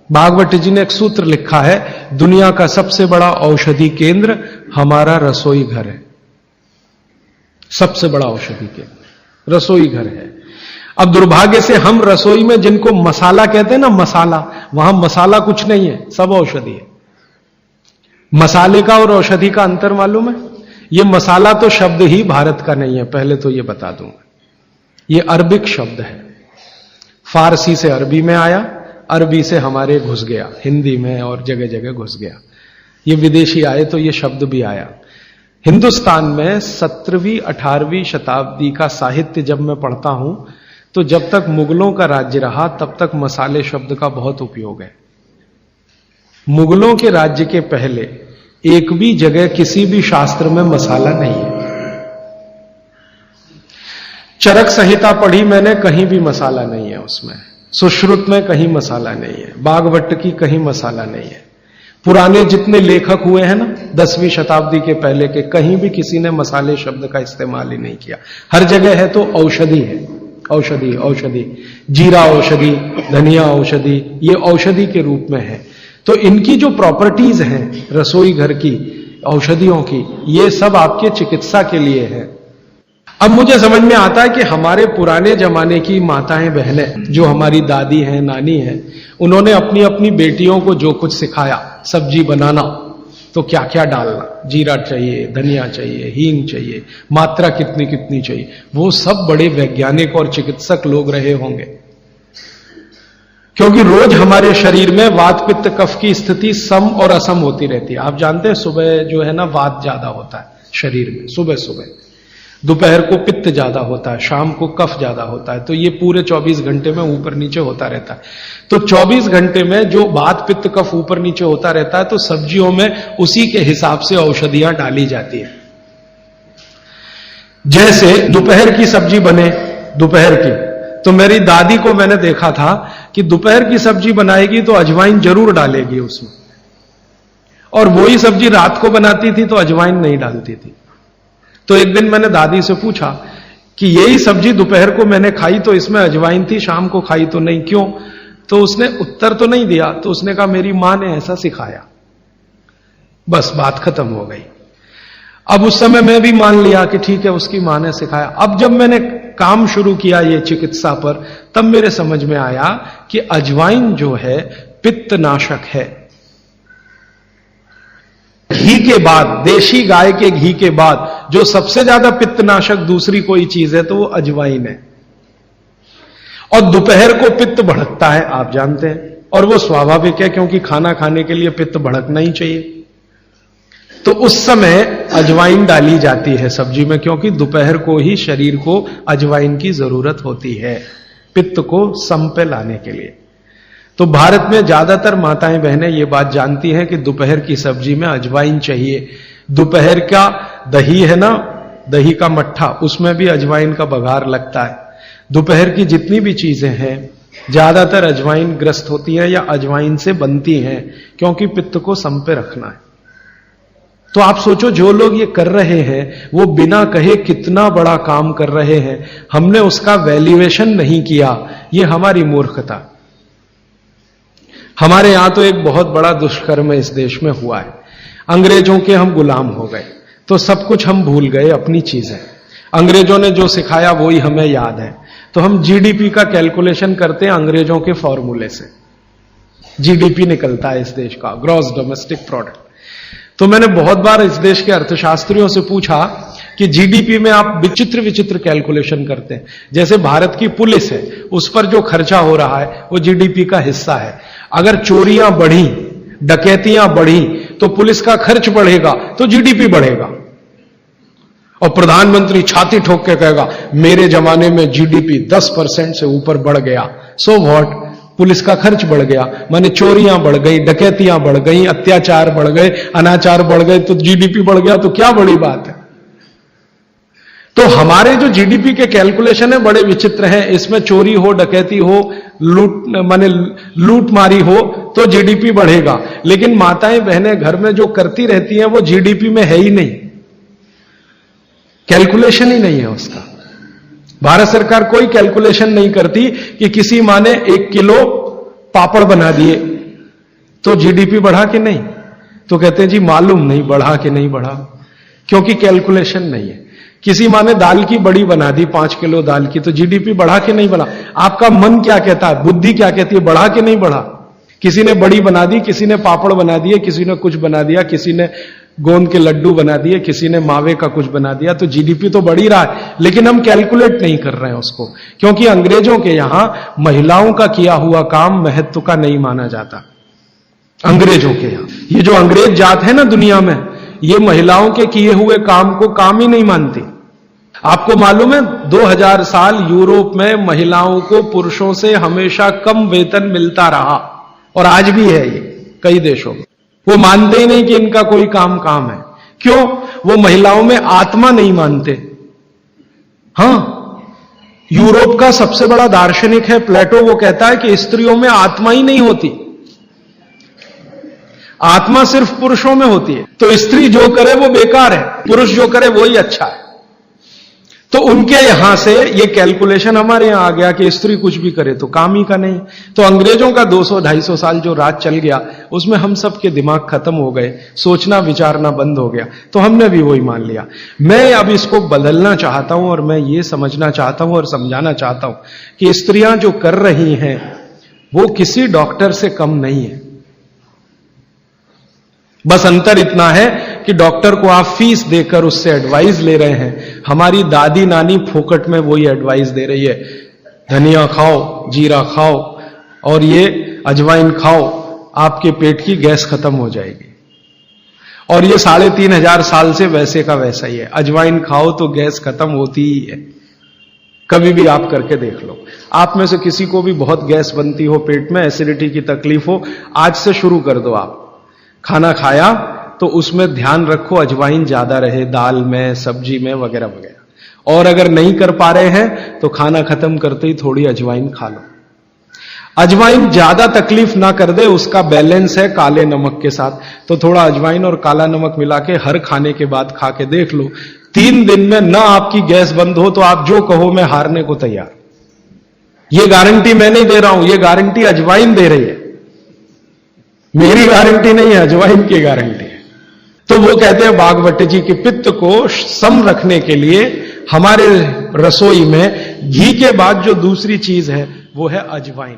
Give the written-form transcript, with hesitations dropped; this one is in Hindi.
भागवत जी ने एक सूत्र लिखा है, दुनिया का सबसे बड़ा औषधि केंद्र हमारा रसोई घर है। सबसे बड़ा औषधि केंद्र रसोई घर है। अब दुर्भाग्य से हम रसोई में जिनको मसाला कहते हैं ना, मसाला, वहां मसाला कुछ नहीं है, सब औषधि है। मसाले का और औषधि का अंतर मालूम है? ये मसाला तो शब्द ही भारत का नहीं है, पहले तो ये बता दूंगा। ये अरबिक शब्द है, फारसी से अरबी में आया, अरबी से हमारे घुस गया, हिंदी में और जगह जगह घुस गया। ये विदेशी आए तो ये शब्द भी आया। हिंदुस्तान में 17वीं 18वीं शताब्दी का साहित्य जब मैं पढ़ता हूं, तो जब तक मुगलों का राज्य रहा तब तक मसाले शब्द का बहुत उपयोग है। मुगलों के राज्य के पहले एक भी जगह किसी भी शास्त्र में मसाला नहीं है। चरक संहिता पढ़ी मैंने, कहीं भी मसाला नहीं है उसमें। सुश्रुत में कहीं मसाला नहीं है, भागवत की कहीं मसाला नहीं है। पुराने जितने लेखक हुए हैं ना 10वीं शताब्दी के पहले के, कहीं भी किसी ने मसाले शब्द का इस्तेमाल ही नहीं किया। हर जगह है तो औषधि है, औषधि औषधि, जीरा औषधि, धनिया औषधि, ये औषधि के रूप में है। तो इनकी जो प्रॉपर्टीज हैं रसोई घर की, औषधियों की, ये सब आपके चिकित्सा के लिए है। अब मुझे समझ में आता है कि हमारे पुराने जमाने की माताएं बहनें, जो हमारी दादी हैं, नानी हैं, उन्होंने अपनी अपनी बेटियों को जो कुछ सिखाया, सब्जी बनाना तो क्या क्या डालना, जीरा चाहिए, धनिया चाहिए, हींग चाहिए, मात्रा कितनी कितनी चाहिए, वो सब बड़े वैज्ञानिक और चिकित्सक लोग रहे होंगे। क्योंकि रोज हमारे शरीर में वात पित्त कफ की स्थिति सम और असम होती रहती है। आप जानते हैं सुबह जो है ना वात ज्यादा होता है शरीर में, सुबह सुबह, दोपहर को पित्त ज्यादा होता है, शाम को कफ ज्यादा होता है। तो ये पूरे 24 घंटे में ऊपर नीचे होता रहता है। तो 24 घंटे में जो वात पित्त कफ ऊपर नीचे होता रहता है, तो सब्जियों में उसी के हिसाब से औषधियां डाली जाती है। जैसे दोपहर की सब्जी बने, दोपहर की, तो मेरी दादी को मैंने देखा था कि दोपहर की सब्जी बनाएगी तो अजवाइन जरूर डालेगी उसमें, और वही सब्जी रात को बनाती थी तो अजवाइन नहीं डालती थी। तो एक दिन मैंने दादी से पूछा कि यही सब्जी दोपहर को मैंने खाई तो इसमें अजवाइन थी, शाम को खाई तो नहीं, क्यों? तो उसने उत्तर तो नहीं दिया। तो उसने कहा मेरी मां ने ऐसा सिखाया। बस बात खत्म हो गई। अब उस समय मैं भी मान लिया कि ठीक है, उसकी मां ने सिखाया। अब जब मैंने काम शुरू किया ये चिकित्सा पर, तब मेरे समझ में आया कि अजवाइन जो है पित्तनाशक है। घी के बाद, देशी गाय के घी के बाद जो सबसे ज्यादा पित्तनाशक दूसरी कोई चीज है तो वो अजवाइन है। और दोपहर को पित्त भड़कता है, आप जानते हैं, और वो स्वाभाविक है क्योंकि खाना खाने के लिए पित्त भड़कना ही चाहिए। तो उस समय अजवाइन डाली जाती है सब्जी में, क्योंकि दोपहर को ही शरीर को अजवाइन की जरूरत होती है पित्त को सम पे लाने के लिए। तो भारत में ज्यादातर माताएं बहनें ये बात जानती हैं कि दोपहर की सब्जी में अजवाइन चाहिए। दोपहर का दही है ना, दही का मट्ठा, उसमें भी अजवाइन का बघार लगता है। दोपहर की जितनी भी चीजें हैं ज्यादातर अजवाइन ग्रस्त होती हैं या अजवाइन से बनती हैं, क्योंकि पित्त को सम पे रखना है। तो आप सोचो, जो लोग ये कर रहे हैं वो बिना कहे कितना बड़ा काम कर रहे हैं। हमने उसका वैल्यूएशन नहीं किया, ये हमारी मूर्खता। हमारे यहां तो एक बहुत बड़ा दुष्कर्म इस देश में हुआ है। अंग्रेजों के हम गुलाम हो गए, तो सब कुछ हम भूल गए, अपनी चीजें। अंग्रेजों ने जो सिखाया वही हमें याद है। तो हम जीडीपी का कैलकुलेशन करते हैं अंग्रेजों के फॉर्मूले से। जीडीपी निकलता है इस देश का, ग्रॉस डोमेस्टिक प्रोडक्ट। तो मैंने बहुत बार इस देश के अर्थशास्त्रियों से पूछा कि जीडीपी में आप विचित्र विचित्र कैलकुलेशन करते हैं। जैसे भारत की पुलिस है, उस पर जो खर्चा हो रहा है वो जीडीपी का हिस्सा है। अगर चोरियां बढ़ी, डकैतियां बढ़ी, तो पुलिस का खर्च बढ़ेगा तो जीडीपी बढ़ेगा। और प्रधानमंत्री छाती ठोक के कहेगा मेरे जमाने में जीडीपी 10% से ऊपर बढ़ गया। सो व्हाट, पुलिस का खर्च बढ़ गया, माने चोरियां बढ़ गई, डकैतियां बढ़ गई, अत्याचार बढ़ गए, अनाचार बढ़ गए, तो जीडीपी बढ़ गया, तो क्या बड़ी बात है। तो हमारे जो जीडीपी के कैलकुलेशन है बड़े विचित्र हैं। इसमें चोरी हो, डकैती हो, लूट मारी हो तो जीडीपी बढ़ेगा, लेकिन माताएं बहनें घर में जो करती रहती हैं वो जीडीपी में है ही नहीं, कैलकुलेशन ही नहीं है उसका। भारत सरकार कोई कैलकुलेशन नहीं करती कि किसी माँ ने 1 किलो पापड़ बना दिए तो जीडीपी बढ़ा कि नहीं? तो कहते हैं जी मालूम नहीं बढ़ा कि नहीं बढ़ा, क्योंकि कैलकुलेशन नहीं है। किसी माँ ने दाल की बड़ी बना दी 5 किलो दाल की, तो जीडीपी बढ़ा कि नहीं बढ़ा? आपका मन क्या कहता है, बुद्धि क्या कहती है, बढ़ा कि नहीं बढ़ा? किसी ने बड़ी बना दी, किसी ने पापड़ बना दिए, किसी ने कुछ बना दिया, किसी ने गोंद के लड्डू बना दिए, किसी ने मावे का कुछ बना दिया, तो जीडीपी तो बढ़ ही रहा है, लेकिन हम कैलकुलेट नहीं कर रहे हैं उसको, क्योंकि अंग्रेजों के यहां महिलाओं का किया हुआ काम महत्व का नहीं माना जाता। अंग्रेजों के यहां ये जो अंग्रेज जात है ना दुनिया में, ये महिलाओं के किए हुए काम को काम ही नहीं मानती। आपको मालूम है 2000 साल यूरोप में महिलाओं को पुरुषों से हमेशा कम वेतन मिलता रहा, और आज भी है ये कई देशों में। वो मानते ही नहीं कि इनका कोई काम है। क्यों? वो महिलाओं में आत्मा नहीं मानते। हां, यूरोप का सबसे बड़ा दार्शनिक है प्लेटो, वो कहता है कि स्त्रियों में आत्मा ही नहीं होती, आत्मा सिर्फ पुरुषों में होती है। तो स्त्री जो करे वो बेकार है, पुरुष जो करे वही अच्छा है। तो उनके यहां से ये कैलकुलेशन हमारे यहां आ गया कि स्त्री कुछ भी करे तो काम ही का नहीं। तो अंग्रेजों का 200-250 साल जो राज चल गया, उसमें हम सब के दिमाग खत्म हो गए, सोचना विचारना बंद हो गया, तो हमने भी वही मान लिया। मैं अब इसको बदलना चाहता हूं, और मैं ये समझना चाहता हूं और समझाना चाहता हूं कि स्त्रियां जो कर रही हैं वो किसी डॉक्टर से कम नहीं है। बस अंतर इतना है कि डॉक्टर को आप फीस देकर उससे एडवाइस ले रहे हैं, हमारी दादी नानी फोकट में वही एडवाइस दे रही है, धनिया खाओ, जीरा खाओ और ये अजवाइन खाओ, आपके पेट की गैस खत्म हो जाएगी। और ये 3500 साल से वैसे का वैसा ही है, अजवाइन खाओ तो गैस खत्म होती ही है। कभी भी आप करके देख लो। आप में से किसी को भी बहुत गैस बनती हो, पेट में एसिडिटी की तकलीफ हो, आज से शुरू कर दो। आप खाना खाया तो उसमें ध्यान रखो अजवाइन ज्यादा रहे, दाल में, सब्जी में, वगैरह वगैरह। और अगर नहीं कर पा रहे हैं तो खाना खत्म करते ही थोड़ी अजवाइन खा लो। अजवाइन ज्यादा तकलीफ ना कर दे, उसका बैलेंस है काले नमक के साथ, तो थोड़ा अजवाइन और काला नमक मिला के हर खाने के बाद खा के देख लो। 3 दिन में ना आपकी गैस बंद हो तो आप जो कहो मैं हारने को तैयार। ये गारंटी मैं नहीं दे रहा हूं, ये गारंटी अजवाइन दे रही है, मेरी गारंटी नहीं है, अजवाइन की गारंटी है। तो वो कहते हैं बागवट जी कि पित्त को सम रखने के लिए हमारे रसोई में घी के बाद जो दूसरी चीज है वो है अजवाइन।